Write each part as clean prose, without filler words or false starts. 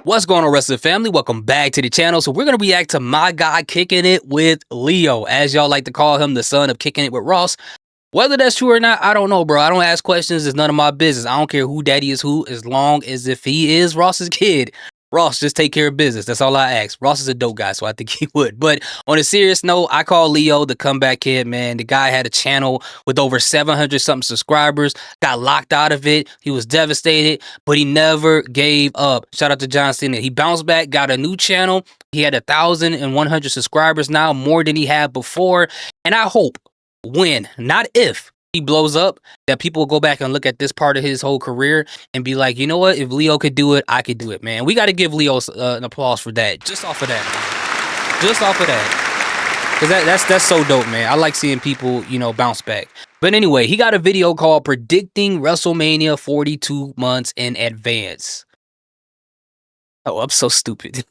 What's going on, wrestling family? Welcome back to the channel. So we're going to react to my guy Kicking It with Leo, as y'all like to call him, the son of Kicking It with Ross. Whether that's true or not, I don't know, bro. I don't ask questions. It's none of my business. I don't care who daddy is who, as long as if he is Ross's kid, Ross just take care of business. That's all I ask. Ross is a dope guy, so I think he would. But on a serious note, I call Leo the comeback kid, man. The guy had a channel with over 700 something subscribers, got locked out of it. He was devastated, but he never gave up. Shout out to John Cena. He bounced back, got a new channel. He had 1,100 subscribers now, more than he had before. And I hope when, not if, he blows up, that people will go back and look at this part of his whole career and be like, you know what? If Leo could do it, I could do it, man. We got to give Leo an applause for that. Just off of that, man. Just off of that. Because that's so dope, man. I like seeing people, bounce back. But anyway, he got a video called Predicting WrestleMania 42 Months in Advance. Oh, I'm so stupid.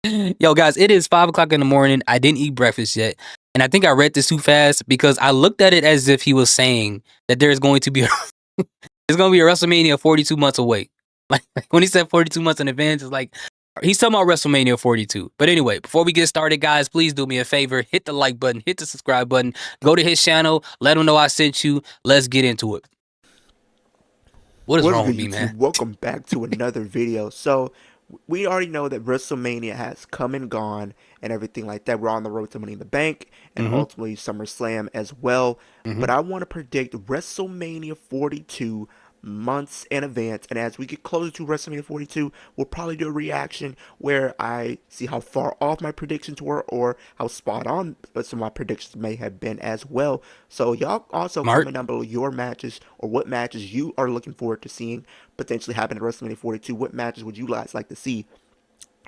Yo, guys, it is 5 o'clock in the morning. I didn't eat breakfast yet. And I think I read this too fast because I looked at it as if he was saying that there's going to be a WrestleMania 42 months away. Like when he said 42 months in advance, it's like he's talking about WrestleMania 42. But anyway, before we get started, guys, please do me a favor. Hit the like button, hit the subscribe button, go to his channel, let him know I sent you. Let's get into it. What is wrong with me, man? Welcome back to another video. So we already know that WrestleMania has come and gone and everything like that. We're on the road to Money in the Bank and ultimately SummerSlam as well. But I want to predict WrestleMania 42 months in advance, and as we get closer to WrestleMania 42, we'll probably do a reaction where I see how far off my predictions were or how spot on some of my predictions may have been as well. So y'all also comment down below your matches or what matches you are looking forward to seeing potentially happen at WrestleMania 42. What matches would you guys like to see?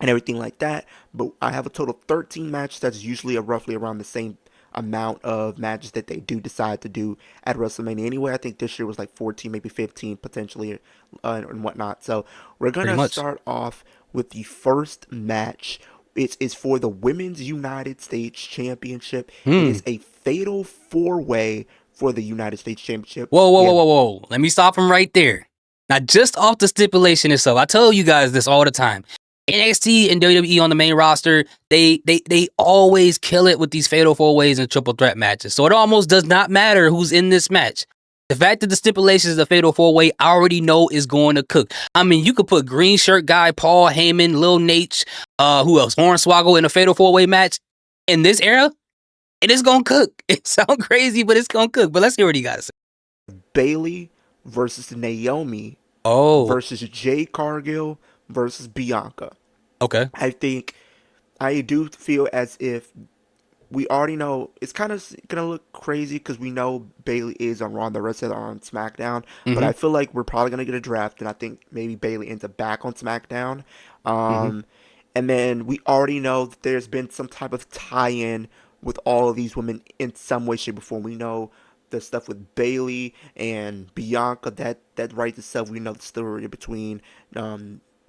And everything like that. But I have a total of 13 matches. That's usually roughly around the same amount of matches that they do decide to do at WrestleMania anyway. I think this year was like 14, maybe 15 potentially, and whatnot. So we're gonna start off with the first match. It's for the Women's United States Championship. It is a fatal 4-way for the United States Championship. Whoa. Let me stop him right there. Now, just off the stipulation itself, I tell you guys this all the time. NXT and WWE on the main roster, they always kill it with these fatal 4-ways and triple threat matches. So it almost does not matter who's in this match. The fact that the stipulation is a fatal 4-way, I already know is going to cook. I mean, you could put green shirt guy, Paul Heyman, Lil Nate, who else? Hornswoggle in a fatal 4-way match in this era, and it's going to cook. It sounds crazy, but it's going to cook. But let's hear what he got to say. Bayley versus Naomi versus Jade Cargill versus Bianca. Okay. I do feel as if we already know it's kind of gonna look crazy because we know Bayley is on Raw and the rest of it are on SmackDown. But I feel like we're probably gonna get a draft, and I think maybe Bayley ends up back on SmackDown. And then we already know that there's been some type of tie-in with all of these women in some way, shape, or form. We know the stuff with Bayley and Bianca, that writes itself. We know the story between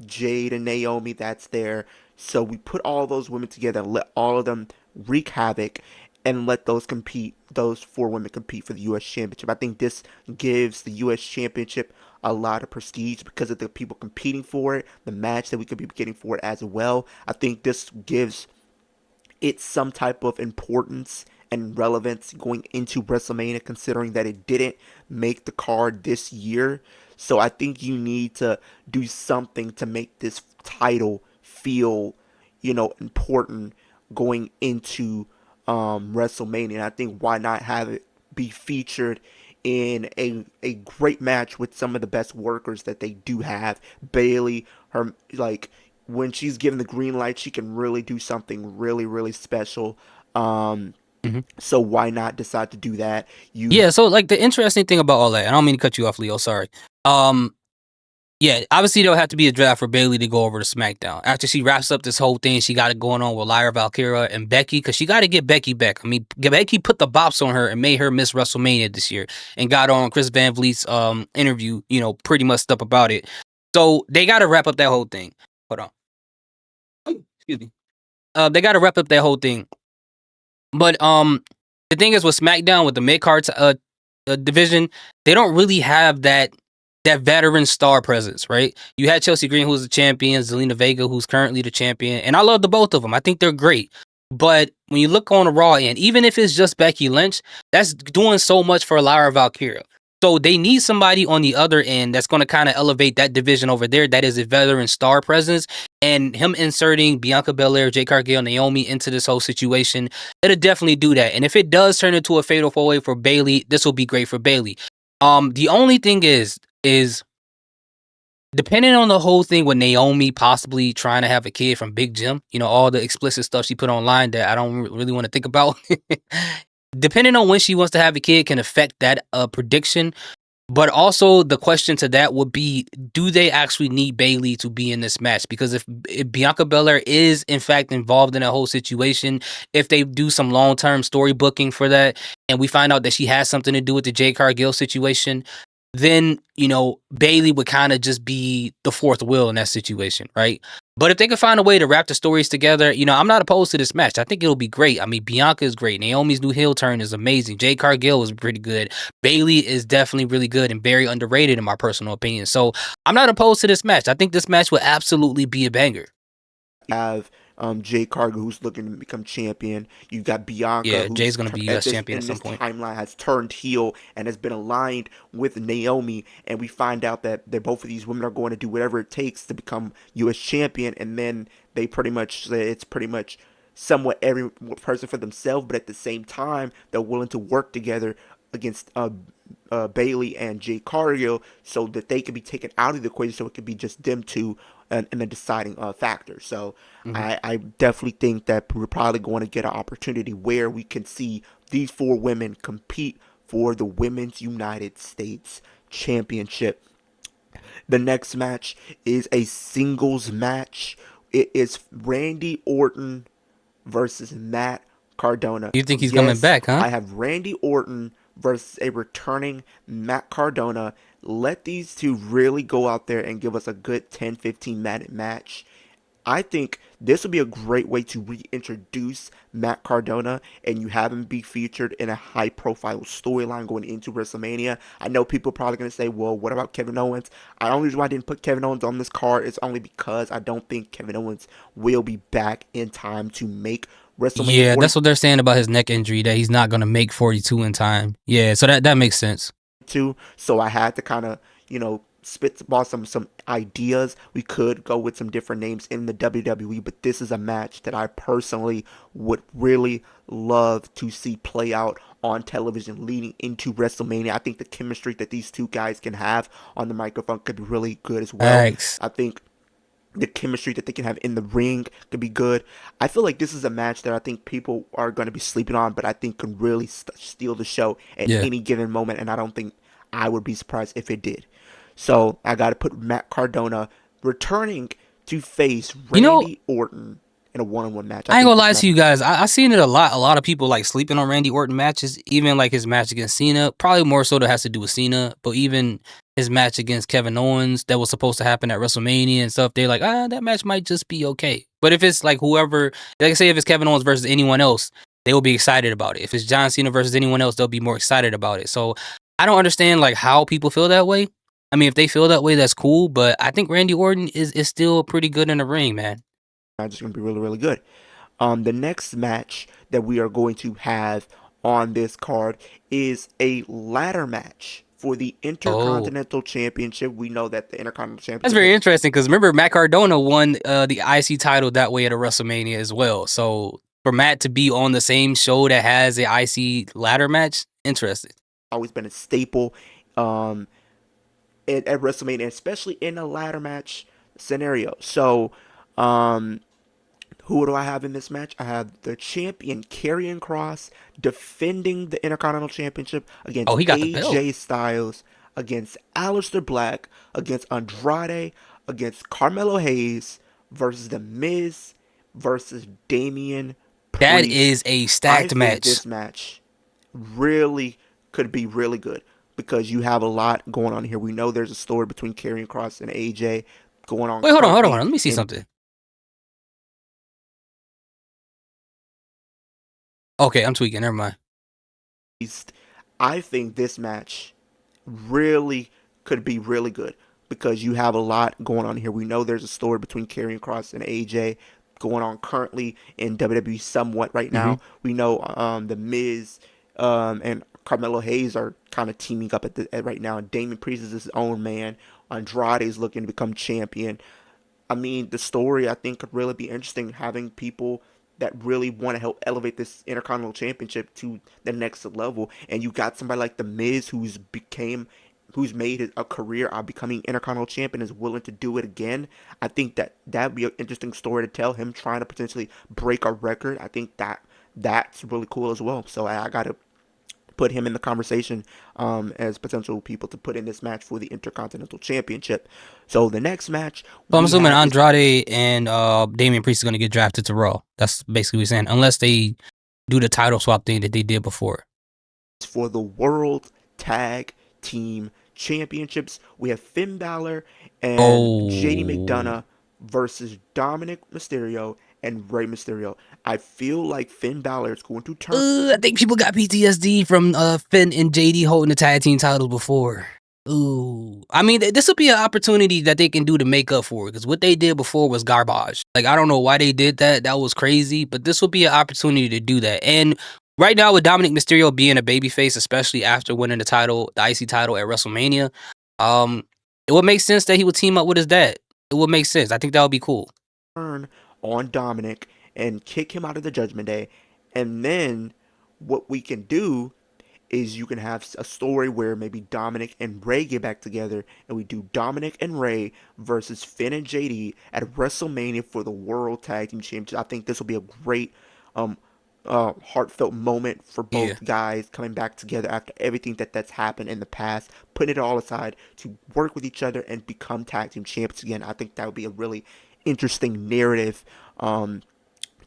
Jade and Naomi, that's there. So we put all those women together and let all of them wreak havoc and let those 4 women compete for the U.S. Championship. I think this gives the U.S. Championship a lot of prestige because of the people competing for it, the match that we could be getting for it as well. I think this gives it some type of importance and relevance going into WrestleMania, considering that it didn't make the card this year. So I think you need to do something to make this title feel, important going into WrestleMania. And I think why not have it be featured in a great match with some of the best workers that they do have. Bayley, when she's given the green light, she can really do something really, really special. So why not decide to do that? So like the interesting thing about all that, and I don't mean to cut you off, Leo, sorry. Yeah, obviously there'll have to be a draft for Bayley to go over to SmackDown. After she wraps up this whole thing, she got it going on with Lyra Valkyria and Becky, because she got to get Becky back. I mean, Becky put the bops on her and made her miss WrestleMania this year and got on Chris Van Vliet's interview, pretty much stuff about it. So they got to wrap up that whole thing. Hold on. Excuse me. They got to wrap up that whole thing. But the thing is with SmackDown, with the mid-card division, they don't really have that that veteran star presence, right? You had Chelsea Green, who's the champion, Zelina Vega, who's currently the champion, and I love the both of them. I think they're great. But when you look on the Raw end, even if it's just Becky Lynch, that's doing so much for Lyra Valkyria. So they need somebody on the other end that's going to kind of elevate that division over there. That is a veteran star presence, and him inserting Bianca Belair, Jade Cargill, Naomi into this whole situation, it'll definitely do that. And if it does turn into a fatal four way for Bayley, this will be great for Bayley. The only thing is depending on the whole thing with Naomi possibly trying to have a kid from Big Jim, you know, all the explicit stuff she put online that I don't really want to think about. Depending on when she wants to have a kid can affect that prediction. But also the question to that would be, do they actually need Bayley to be in this match? Because if Bianca Belair is in fact involved in that whole situation, if they do some long-term story booking for that, and we find out that she has something to do with the Jade Cargill situation, then, you know, Bayley would kind of just be the fourth wheel in that situation, right? But if they can find a way to wrap the stories together, you know, I'm not opposed to this match. I think it'll be great. I mean, Bianca is great. Naomi's new heel turn is amazing. Jade Cargill is pretty good. Bayley is definitely really good and very underrated in my personal opinion. So I'm not opposed to this match. I think this match will absolutely be a banger. Have Jade Cargill, who's looking to become champion. You got Bianca, Yeah, Jay's who's gonna be at US this champion at in some this point. timeline has turned heel and has been aligned with Naomi. And we find out that both of these women are going to do whatever it takes to become U.S. champion. And then they pretty much say it's pretty much somewhat every person for themselves, but at the same time they're willing to work together against Bayley and Jade Cargill so that they can be taken out of the equation, so it could be just them two and a deciding factor. So Mhm. I definitely think that we're probably going to get an opportunity where we can see these four women compete for the Women's United States Championship. The next match is a singles match. It is Randy Orton versus Matt Cardona. You think he's coming Yes, back, huh? I have Randy Orton versus a returning Matt Cardona. Let these two really go out there and give us a good 10-15 minute match. I think this would be a great way to reintroduce Matt Cardona and you have him be featured in a high profile storyline going into WrestleMania. I know people are probably going to say, well, what about Kevin Owens? The only reason why I didn't put Kevin Owens on this card is only because I don't think Kevin Owens will be back in time to make WrestleMania Yeah, 40, that's what they're saying about his neck injury, that he's not gonna make 42 in time. Yeah, so that makes sense. too. So I had to kind of, spitball some ideas. We could go with some different names in the WWE, but this is a match that I personally would really love to see play out on television leading into WrestleMania. I think the chemistry that these two guys can have on the microphone could be really good as well. Thanks. I think the chemistry that they can have in the ring could be good. I feel like this is a match that I think people are going to be sleeping on, but I think can really steal the show at Yeah. any given moment, and I don't think I would be surprised if it did. So I got to put Matt Cardona returning to face You know, Randy Orton in a one-on-one match. I I ain't think gonna this lie to match you guys. I seen it a lot. A lot of people like sleeping on Randy Orton matches, even like his match against Cena. Probably more so that has to do with Cena, but even his match against Kevin Owens that was supposed to happen at WrestleMania and stuff. They're like, that match might just be okay. But if it's like whoever, like I say, if it's Kevin Owens versus anyone else, they will be excited about it. If it's John Cena versus anyone else, they'll be more excited about it. So I don't understand like how people feel that way. I mean, if they feel that way, that's cool. But I think Randy Orton is still pretty good in the ring, man. is going to be really, really good. The next match that we are going to have on this card is a ladder match for the Oh. Intercontinental Championship. We know that the Intercontinental That's Championship very is interesting because remember Matt Cardona won the IC title that way at a WrestleMania as well. So for Matt to be on the same show that has a IC ladder match, interesting. always been a staple um, at WrestleMania, especially in a ladder match scenario. So, um, who do I have in this match? I have the champion Karrion Kross defending the Intercontinental Championship Oh, against he got the belt. AJ Styles, against Aleister Black, against Andrade, against Carmelo Hayes versus The Miz versus Damian That Priest. is a I stacked think match. this match really could be really good because you have a lot going on here. We know there's a story between Karrion Kross and AJ going on Wait, hold on. currently Let me see in something. Okay, I'm tweaking. Never mind. East. I think this match really could be really good because you have a lot going on here. We know there's a story between Karrion Kross and AJ going on currently in WWE somewhat right Hmm. now. We know the Miz and Carmelo Hayes are kind of teaming up at right now. Damon Priest is his own man. Andrade is looking to become champion. I mean, the story I think could really be interesting, having people that really want to help elevate this Intercontinental Championship to the next level. And you got somebody like the Miz who's made a career out of becoming Intercontinental Champion, is willing to do it again. I think that that'd be an interesting story to tell. Him trying to potentially break a record. I think that's really cool as well. So I got to put him in the conversation as potential people to put in this match for the Intercontinental Championship. So the next match So I'm we assuming have is Andrade and Damian Priest are gonna get drafted to Raw. That's basically what we're saying, unless they do the title swap thing that they did before. for the World Tag Team Championships. We have Finn Balor and JD Oh, McDonough versus Dominic Mysterio and Rey Mysterio. I feel like Finn Balor is going to turn I think people got PTSD from Finn and JD holding the tag team titles before. Ooh, I mean, this will be an opportunity that they can do to make up for it, because what they did before was garbage. Like, I don't know why they did that. That was crazy, but this will be an opportunity to do that. And right now, with Dominic Mysterio being a babyface, especially after winning the title, the IC title at WrestleMania, um, it would make sense that he would team up with his dad. It would make sense. I think that would be cool. on Dominic and kick him out of the Judgment Day. And then what we can do is you can have a story where maybe Dominic and Ray get back together and we do Dominic and Ray versus Finn and JD at WrestleMania for the World Tag Team Championship. I think this will be a great um heartfelt moment for Yeah. both guys coming back together after everything that's happened in the past, putting it all aside to work with each other and become tag team champions again. I think that would be a really interesting narrative um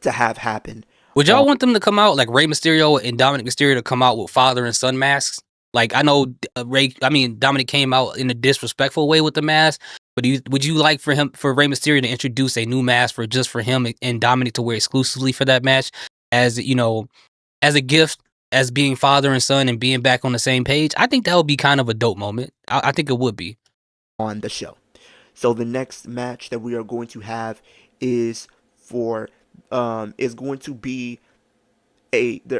to have happen. Would y'all want them to come out like Rey Mysterio and Dominic Mysterio to come out with father and son masks? Like I know Dominic came out in a disrespectful way with the mask, but would you like for Rey Mysterio to introduce a new mask for him and Dominic to wear exclusively for that match, as as a gift, as being father and son and being back on the same page? I think that would be kind of a dope moment. I think it would be. On the show. So the next match that we are going to have is for is going to be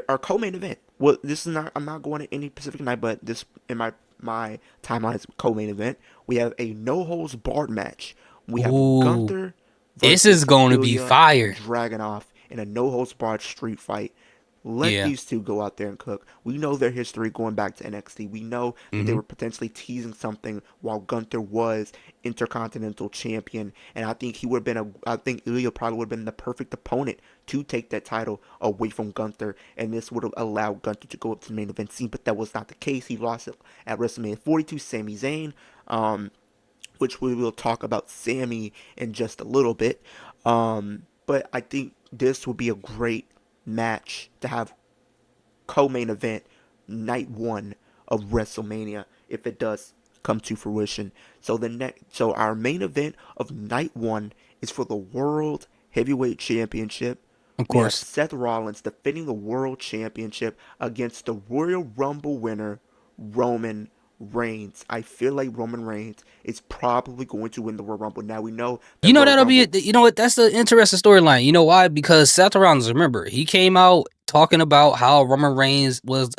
our co-main event. Well, this is not. I'm not going to any Pacific night, but this in my timeline is co-main event. We have a no holds barred match. We have Ooh, Gunther this is versus going to be Ilya fire. Dragunov in a no holds barred street fight. Let Yeah. these two go out there and cook. We know their history going back to NXT. We know that they Hmm. were potentially teasing something while Gunther was Intercontinental Champion, and I think he would have been I think Ilya probably would have been the perfect opponent to take that title away from Gunther, and this would have allowed Gunther to go up to the main event scene. But that was not the case. He lost it at WrestleMania 42. Sami Zayn, which we will talk about Sammy in just a little bit. But I think this will be a great match to have co-main event night one of WrestleMania if it does come to fruition. So our main event of night one is for the World Heavyweight Championship. Of We have course. Seth Rollins defending the World Championship against the Royal Rumble winner Roman Reigns. I feel like Roman Reigns is probably going to win the Royal Rumble. Now we know that You know Royal that'll be Rumble it. You know what? That's the interesting storyline. You know why? Because Seth Rollins, remember, he came out talking about how Roman Reigns was,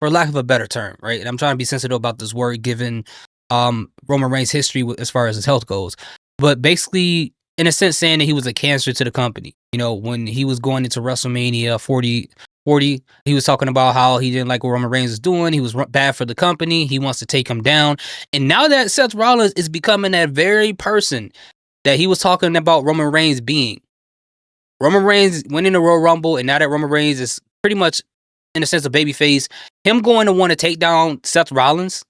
for lack of a better term, right? And I'm trying to be sensitive about this word, given Roman Reigns' history as far as his health goes. But basically, in a sense, saying that he was a cancer to the company. You know, when he was going into WrestleMania 40, he was talking about how he didn't like what Roman Reigns was doing. He was bad for the company. He wants to take him down. And now that Seth Rollins is becoming that very person that he was talking about Roman Reigns being. Roman Reigns winning the Royal Rumble, and now that Roman Reigns is pretty much, in a sense, a babyface, him going to want to take down Seth Rollins,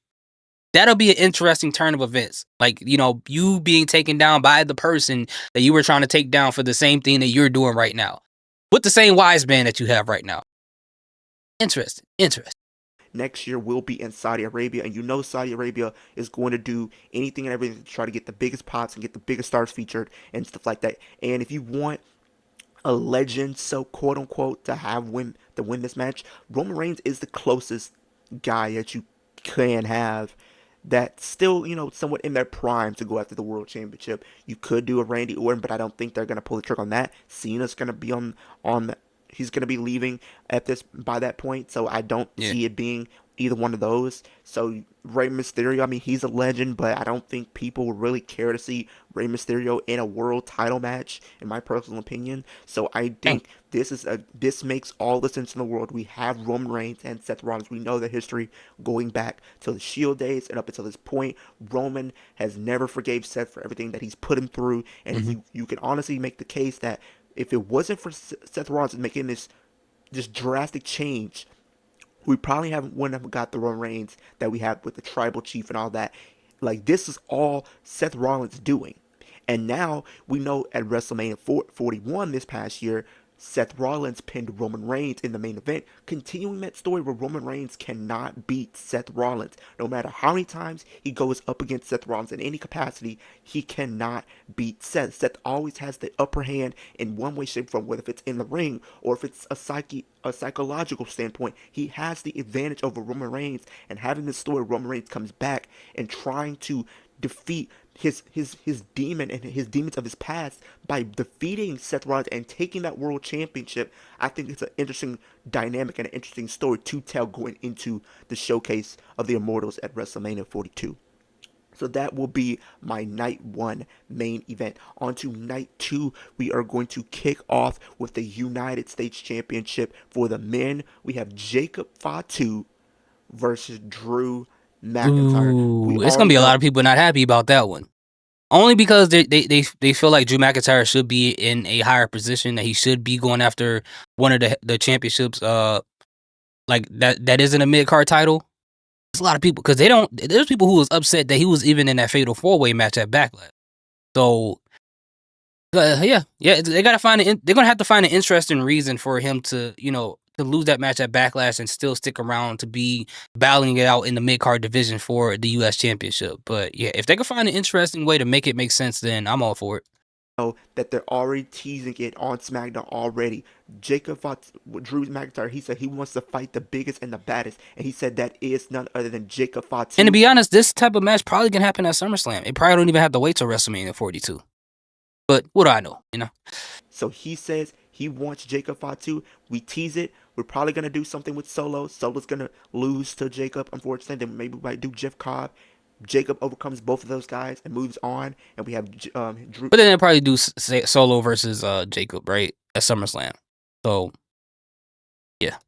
that'll be an interesting turn of events. Like, you being taken down by the person that you were trying to take down for the same thing that you're doing right now, with the same wise man that you have right now. Interesting. Interesting. next year will be in Saudi Arabia, and you know Saudi Arabia is going to do anything and everything to try to get the biggest pots and get the biggest stars featured and stuff like that. And if you want a legend, so quote unquote, to win this match, Roman Reigns is the closest guy that you can have that still, somewhat in their prime to go after the world championship. You could do a Randy Orton, but I don't think they're gonna pull the trigger on that. Cena's gonna be on he's gonna be leaving at this by that point, so I don't Yeah. see it being either one of those. So Rey Mysterio, I mean, he's a legend, but I don't think people would really care to see Rey Mysterio in a world title match, in my personal opinion. So I Dang. think this makes all the sense in the world. We have Roman Reigns and Seth Rollins. We know the history going back to the Shield days and up until this point. Roman has never forgave Seth for everything that he's put him through, and Hmm. you can honestly make the case that if it wasn't for Seth Rollins making this drastic change, we probably wouldn't have got the Roman Reigns that we have with the tribal chief and all that. Like, this is all Seth Rollins doing. And now we know at WrestleMania 41 this past year, Seth Rollins pinned Roman Reigns in the main event, continuing that story where Roman Reigns cannot beat Seth Rollins. No matter how many times he goes up against Seth Rollins in any capacity, he cannot beat Seth. Seth always has the upper hand in one way, shape, or form, whether if it's in the ring or if it's a psychological standpoint. He has the advantage over Roman Reigns, and having this story, Roman Reigns comes back and trying to defeat his demon and his demons of his past by defeating Seth Rollins and taking that world championship. I think it's an interesting dynamic and an interesting story to tell going into the showcase of the Immortals at WrestleMania 42. So that will be my night one main event. On to night two, we are going to kick off with the United States Championship. For the men, we have Jacob Fatu versus Drew McIntyre. We Ooh, it's gonna already be a lot know. of people not happy about that one. Only because they feel like Drew McIntyre should be in a higher position, that he should be going after one of the championships. Like that isn't a mid card title. There's a lot of people because they don't. There's people who was upset that he was even in that fatal 4-way match at Backlash. So yeah, they gotta find it. They're gonna have to find an interesting reason for him to to lose that match at Backlash and still stick around to be battling it out in the mid card division for the U.S. Championship. But yeah, if they can find an interesting way to make it make sense, then I'm all for it. That they're already teasing it on SmackDown already. Drew McIntyre, he said he wants to fight the biggest and the baddest, and he said that is none other than Jacob And to Fatu. be honest, this type of match probably can happen at SummerSlam. It probably don't even have to wait till WrestleMania 42. But what do I know? So he says he wants Jacob Fatu. We tease it. We're probably gonna do something with Solo. Solo's gonna lose to Jacob, unfortunately. Then maybe we might do Jeff Cobb. Jacob overcomes both of those guys and moves on, and we have Drew. But then they'll probably do Solo versus Jacob, right? At SummerSlam. So yeah.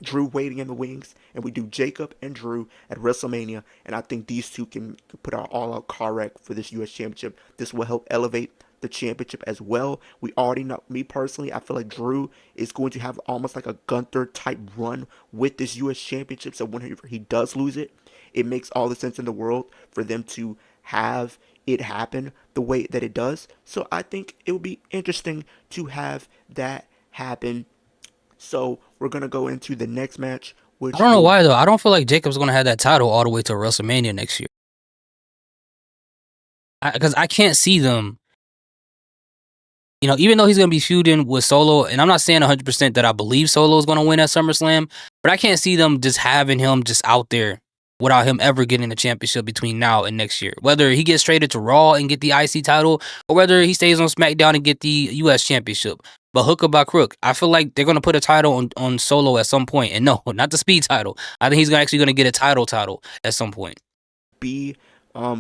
Drew waiting in the wings, and we do Jacob and Drew at WrestleMania, and I think these two can put our all-out car wreck for this U.S. Championship. This will help elevate the championship as well. We already know, me personally, I feel like Drew is going to have almost like a Gunther type run with this U.S. Championship, so whenever he does lose it, it makes all the sense in the world for them to have it happen the way that it does. So I think it would be interesting to have that happen. So we're gonna go into the next match, I which don't know will why though. I don't feel like Jacob's gonna have that title all the way to WrestleMania next year. Because I can't see them. Even though he's gonna be feuding with Solo, and I'm not saying 100% that I believe Solo is gonna win at SummerSlam, but I can't see them just having him just out there without him ever getting the championship between now and next year. Whether he gets traded to Raw and get the IC title, or whether he stays on SmackDown and get the US Championship. But hook or by crook, I feel like they're gonna put a title on Solo at some point. And no, not the speed title. I think he's actually gonna get a title at some point. be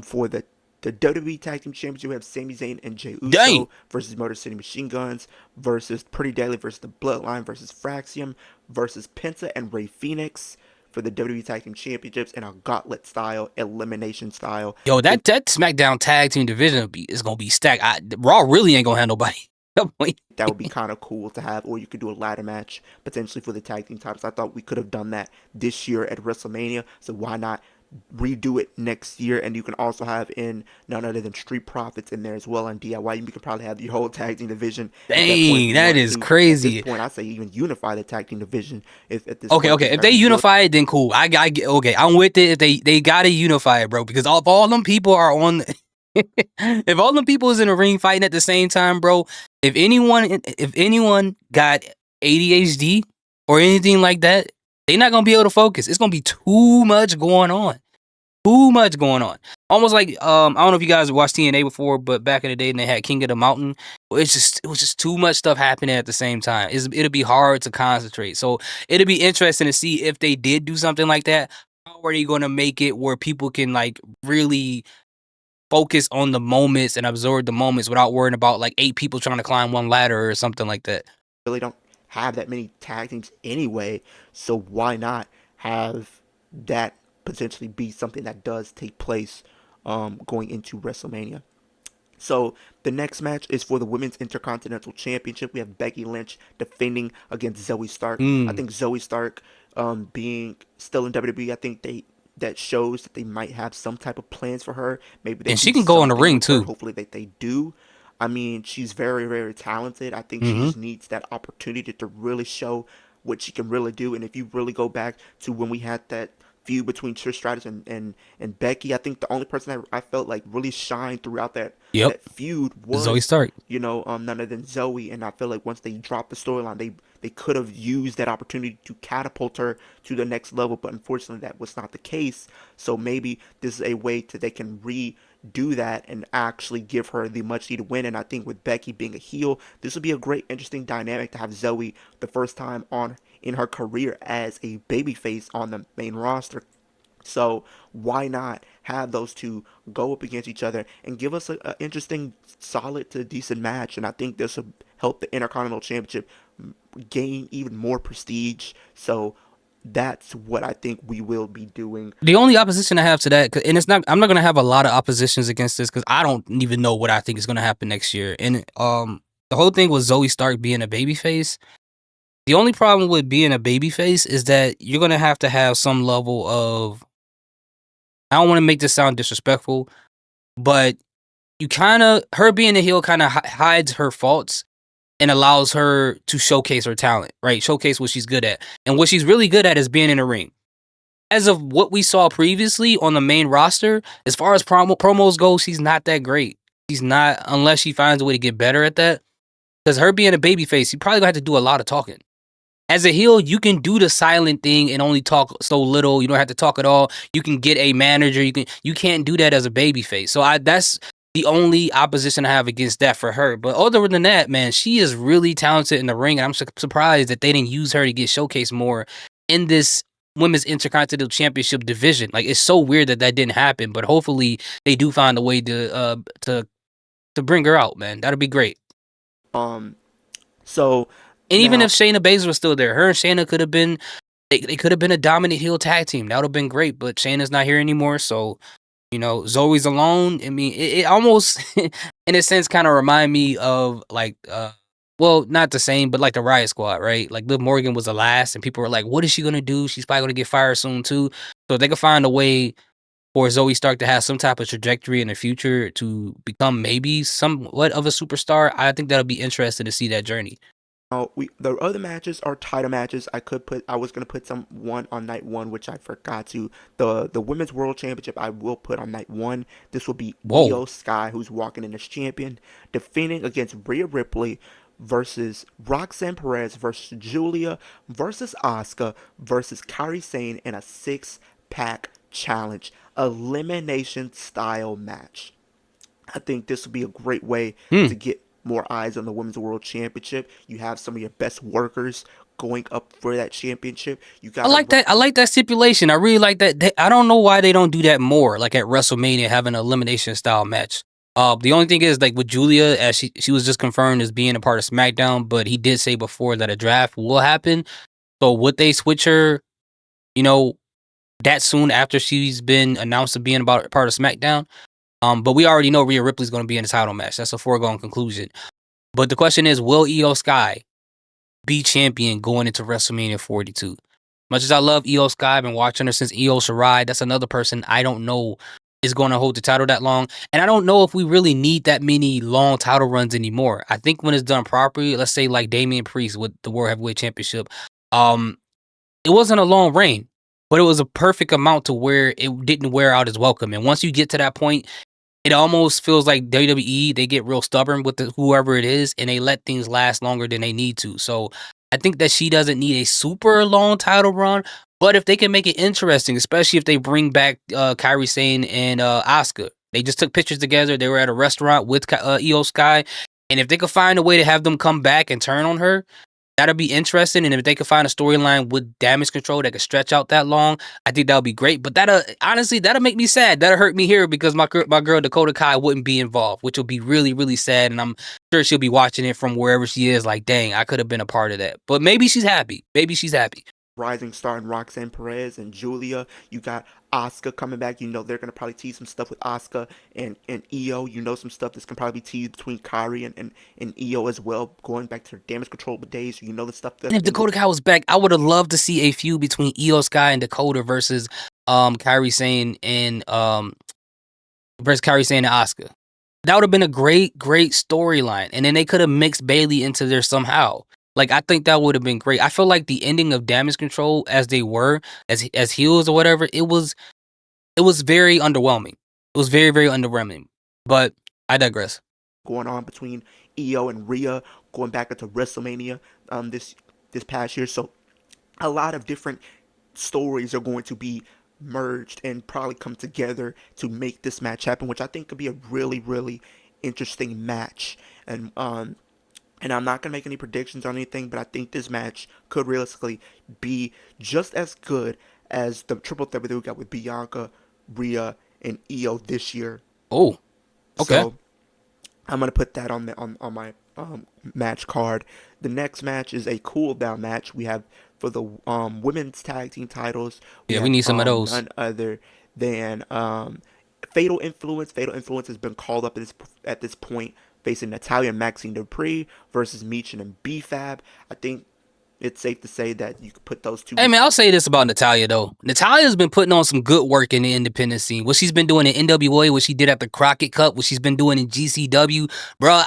for the WWE Tag Team Championship. We have Sami Zayn and Jey Dang. Uso versus Motor City Machine Guns versus Pretty Deadly versus the Bloodline versus Fraxium versus Penta and Rey Fenix for the WWE Tag Team Championships in a gauntlet style, elimination style. Yo, Think that SmackDown tag team division is gonna be stacked. Raw really ain't gonna have nobody. that would be kind of cool to have, or you could do a ladder match potentially for the tag team titles. I thought we could have done that this year at WrestleMania, so why not redo it next year? And you can also have in none other than Street Profits in there as well on DIY. You could probably have the whole tag team division at that point if Dang, you that wanted is to. At this crazy. point, I say even unify the tag team division if at this Okay, point okay. because you If got they the Europe. unify it, then cool. I get okay. I'm with it. If they gotta unify it, bro, because all them people are on. If all them people is in a ring fighting at the same time, bro. If anyone got ADHD or anything like that, They're not gonna be able to focus. It's gonna be too much going on. Too much going on. Almost like I don't know if you guys watched TNA before, but back in the day, when they had King of the Mountain, it was just too much stuff happening at the same time. It'll be hard to concentrate. So it'll be interesting to see if they did do something like that. How are they going to make it where people can like really focus on the moments and absorb the moments without worrying about like 8 people trying to climb one ladder or something like that? Really don't have that many tag teams anyway, so why not have that potentially be something that does take place going into WrestleMania? So the next match is for the Women's Intercontinental Championship. We have Becky Lynch defending against Zoe Stark. I Mm. think Zoe Stark, being still in WWE, I think that shows that they might have some type of plans for her. Maybe they And do she can go in the something ring with her. too. Hopefully that they do. I mean, she's very, very talented. I think she Hmm. just needs that opportunity to really show what she can really do. And if you really go back to when we had that feud between Trish Stratus and Becky, I think the only person that I felt like really shined throughout Yep. that feud Zoe was, Stark. none other than Zoe. And I feel like once they dropped the storyline, they could have used that opportunity to catapult her to the next level. But unfortunately, that was not the case. So maybe this is a way to they can redo that and actually give her the much needed win. And I think with Becky being a heel, this would be a great, interesting dynamic to have Zoe the first time on in her career as a babyface on the main roster. So why not have those two go up against each other and give us a interesting, solid to decent match? And I think this will help the Intercontinental Championship gain even more prestige. So that's what I think we will be doing. The only opposition I have to that, and it's not, I'm not gonna have a lot of oppositions against this because I don't even know what I think is gonna happen next year. And the whole thing with Zoe Stark being a babyface. The only problem with being a babyface is that you're gonna have to have some level of. I don't want to make this sound disrespectful, but you kind of her being a heel kind of hides her faults and allows her to showcase her talent, right? Showcase what she's good at, and what she's really good at is being in the ring. As of what we saw previously on the main roster, as far as promos go, she's not that great. She's not, unless she finds a way to get better at that. Because her being a babyface, you probably gonna have to do a lot of talking. As a heel, you can do the silent thing and only talk so little. You don't have to talk at all. You can get a manager. You can't do that as a babyface. So that's the only opposition I have against that for her. But other than that, man, she is really talented in the ring, and I'm surprised that they didn't use her to get showcased more in this women's intercontinental championship division. Like, it's so weird that didn't happen. But hopefully they do find a way to bring her out, man. That'd be great. Um, so And even if now Shayna Baszler was still there, her and Shayna could have been, they could have been a dominant heel tag team. That would have been great. But Shayna's not here anymore, so Zoe's alone. I mean, it almost, in a sense, kind of remind me of like, well, not the same, but like the Riot Squad, right? Like Liv Morgan was the last, and people were like, "What is she gonna do? She's probably gonna get fired soon too." So if they could find a way for Zoe Stark to have some type of trajectory in the future to become maybe somewhat of a superstar, I think that'll be interesting to see that journey. we the other matches are title matches. I was gonna put some one on night one, which I forgot to. The Women's World Championship I will put on night one. This will be Whoa. Io Sky, who's walking in as champion, defending against Rhea Ripley versus Roxanne Perez versus Julia versus Asuka versus Kairi Sane in a 6-pack challenge elimination style match. I think this would be a great way Hmm. to get more eyes on the Women's World Championship. You have some of your best workers going up for that championship. You I got like to that. I like that stipulation. I really like that. I don't know why they don't do that more. Like at WrestleMania, having an elimination style match. The only thing is, like with Julia, as she was just confirmed as being a part of SmackDown, but he did say before that a draft will happen. So would they switch her? You know, that soon after she's been announced to being about part of SmackDown. But we already know Rhea Ripley's going to be in the title match. That's a foregone conclusion. But the question is, will Io Sky be champion going into WrestleMania 42? Much as I love Io Sky, I've been watching her since Io Shirai. That's another person I don't know is going to hold the title that long. And I don't know if we really need that many long title runs anymore. I think when it's done properly, let's say like Damian Priest with the World Heavyweight Championship, um, it wasn't a long reign, but it was a perfect amount to where it didn't wear out as welcome. And once you get to that point, it almost feels like WWE, they get real stubborn with whoever it is, and they let things last longer than they need to. So I think that she doesn't need a super long title run, but if they can make it interesting, especially if they bring back Kairi Sane and Asuka. They just took pictures together. They were at a restaurant with Io Sky, and if they could find a way to have them come back and turn on her, that'll be interesting. And if they could find a storyline with Damage Control that could stretch out that long, I think that would be great. But that'll honestly that'll make me sad. That'll hurt me here because my girl Dakota Kai wouldn't be involved, which will be really really sad. And I'm sure she'll be watching it from wherever she is. Like, dang, I could have been a part of that. But maybe she's happy. Maybe she's happy. Rising star in Roxanne Perez and Julia. You got Asuka coming back. You know they're gonna probably tease some stuff with Asuka and Io. You know some stuff that's gonna probably be teased between Kyrie and Io as well, going back to their damage control days. You know the stuff And that's if been Dakota Kai was back, I would have loved to see a feud between Io Sky and Dakota versus Kairi Sane and Asuka. That would have been a great, great storyline. And then they could have mixed Bailey into there somehow. Like, I think that would have been great. I feel like the ending of Damage Control as they were, as heels or whatever, it was very underwhelming. It was very, very underwhelming. But I digress. going on between Io and Rhea, going back into WrestleMania this past year. So a lot of different stories are going to be merged and probably come together to make this match happen, which I think could be a really, really interesting match. And I'm not gonna make any predictions on anything, but I think this match could realistically be just as good as the triple threat that we got with Bianca, Rhea, and Io this year. Oh, okay. So I'm gonna put that on my match card. The next match is a cool down match. We have for the women's tag team titles. We Yeah, we have need some of those. none other than Fatal Influence. Fatal Influence has been called up at this point, facing Natalia and Maxine Dupree versus Meechin and B-Fab. I think it's safe to say that you could put those two. Hey man, I'll say this about Natalia though. Natalia's been putting on some good work in the independent scene. What she's been doing in NWA, what she did at the Crockett Cup, what she's been doing in GCW, bro.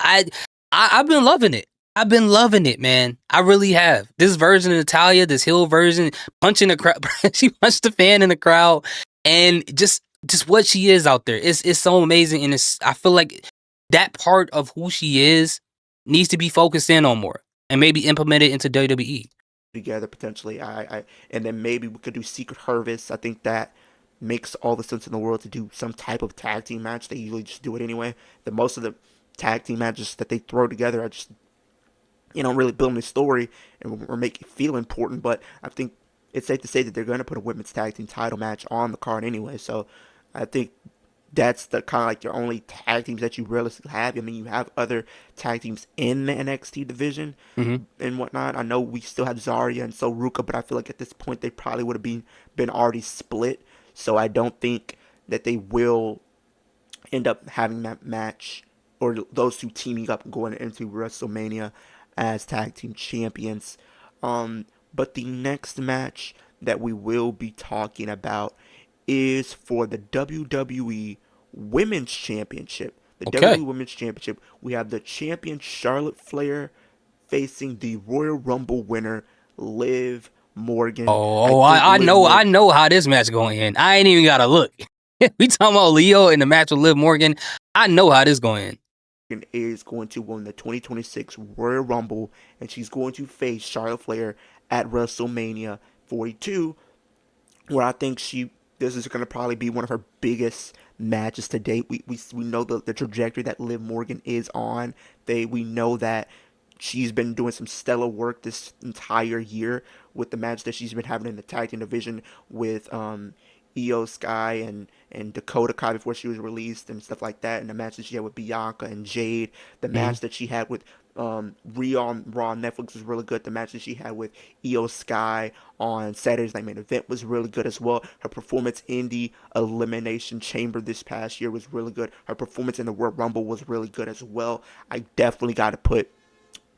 I've been loving it. I've been loving it, man. I really have. This version of Natalia, this heel version, punching the crowd. She punched the fan in the crowd, and just what she is out there. It's so amazing, and I feel like that part of who she is needs to be focused in on more and maybe implemented into WWE. Together potentially. And then maybe we could do Secret Harvest. I think that makes all the sense in the world to do some type of tag team match. They usually just do it anyway. The most of the tag team matches that they throw together are just really building a story or make it feel important. But I think it's safe to say that they're going to put a women's tag team title match on the card anyway. So I think that's the kind of like your only tag teams that you realistically have. I mean, you have other tag teams in the NXT division Hmm. and whatnot. I know we still have Zarya and Soruka, but I feel like at this point they probably would have been already split. So I don't think that they will end up having that match or those two teaming up going into WrestleMania as tag team champions. But the next match that we will be talking about is for the WWE Women's Championship. The Okay. WWE Women's Championship, we have the champion Charlotte Flair facing the Royal Rumble winner Liv Morgan. I Oh, think Liv I Morgan know how this match going in. I ain't even gotta look. We talking about Leo in the match with Liv Morgan. I know how this going in. is going to win the 2026 Royal Rumble, and she's going to face Charlotte Flair at WrestleMania 42, where I think this is going to probably be one of her biggest matches to date. We know the trajectory that Liv Morgan is on. We know that she's been doing some stellar work this entire year with the match that she's been having in the tag team division with Io Sky and Dakota Kai before she was released and stuff like that, and the match that she had with Bianca and Jade, the Hmm. match that she had with Rhea on Raw on Netflix was really good. The match that she had with Io Sky on Saturday's Night Main Event was really good as well. Her performance in the Elimination Chamber this past year was really good. Her performance in the World Rumble was really good as well. I definitely got to put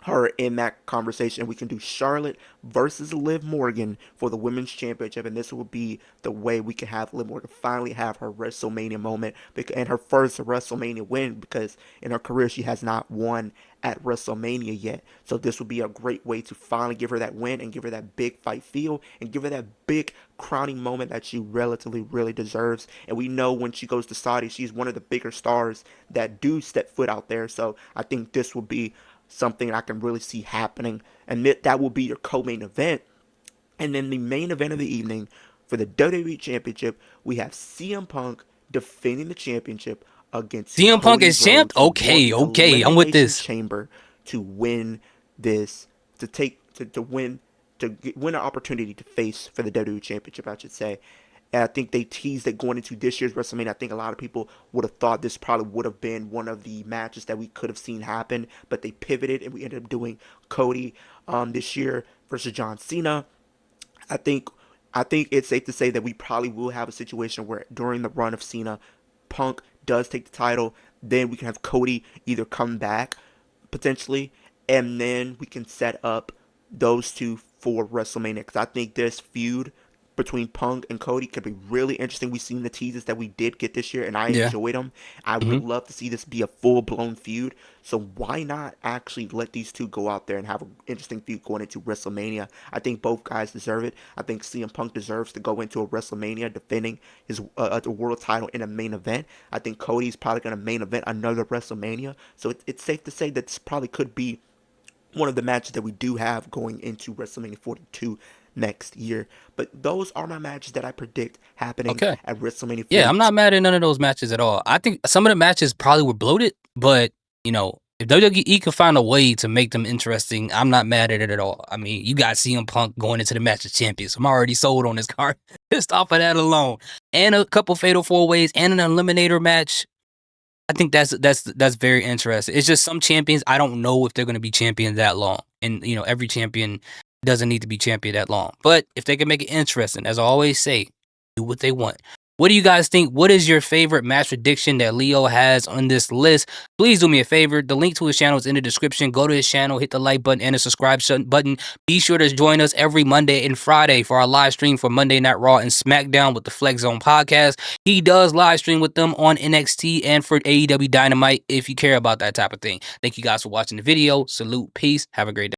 her in that conversation. We can do Charlotte versus Liv Morgan for the women's championship, and this will be the way we can have Liv Morgan finally have her WrestleMania moment and her first WrestleMania win, because in her career she has not won at WrestleMania yet. So this would be a great way to finally give her that win and give her that big fight feel and give her that big crowning moment that she relatively really deserves. And we know when she goes to Saudi, she's one of the bigger stars that do step foot out there. So I think this will be something I can really see happening, and that will be your co-main event. And then the main event of the evening for the WWE Championship, we have CM Punk defending the championship against CM Punk Cody is champ? Rhodes, who won Okay, the okay. I'm with Elimination this. Chamber to win this, to take to win win an opportunity to face for the WWE Championship, I should say. And I think they teased it going into this year's WrestleMania. I think a lot of people would have thought this probably would have been one of the matches that we could have seen happen, but they pivoted and we ended up doing Cody this year versus John Cena. I think I think it's safe to say that we probably will have a situation where during the run of Cena, Punk does take the title. Then we can have Cody either come back potentially, and then we can set up those two for WrestleMania. Because I think this feud between Punk and Cody could be really interesting. We've seen the teases that we did get this year, and I Yeah. enjoyed them. I would Hmm. love to see this be a full blown feud. So why not actually let these two go out there and have an interesting feud going into WrestleMania? I think both guys deserve it. I think CM Punk deserves to go into a WrestleMania defending his world title in a main event. I think Cody's probably going to main event another WrestleMania. So it's safe to say that this probably could be one of the matches that we do have going into WrestleMania 42 next year. But those are my matches that I predict happening Okay. at WrestleMania Yeah, I'm 42. not mad at none of those matches at all. I think some of the matches probably were bloated, but if WWE can find a way to make them interesting, I'm not mad at it at all. I mean, you got CM Punk going into the match of champions. I'm already sold on this card just off of that alone, and a couple fatal four ways and an eliminator match. I think that's very interesting. It's just some champions I don't know if they're going to be champion that long, and every champion doesn't need to be champion that long. But if they can make it interesting, as I always say, do what they want. What do you guys think? What is your favorite match prediction that Leo has on this list? Please do me a favor. The link to his channel is in the description. Go to his channel, hit the like button and the subscribe button. Be sure to join us every Monday and Friday for our live stream for Monday Night Raw and SmackDown with the Flex Zone podcast. He does live stream with them on NXT and for AEW Dynamite if you care about that type of thing. Thank you guys for watching the video. Salute, peace, have a great day.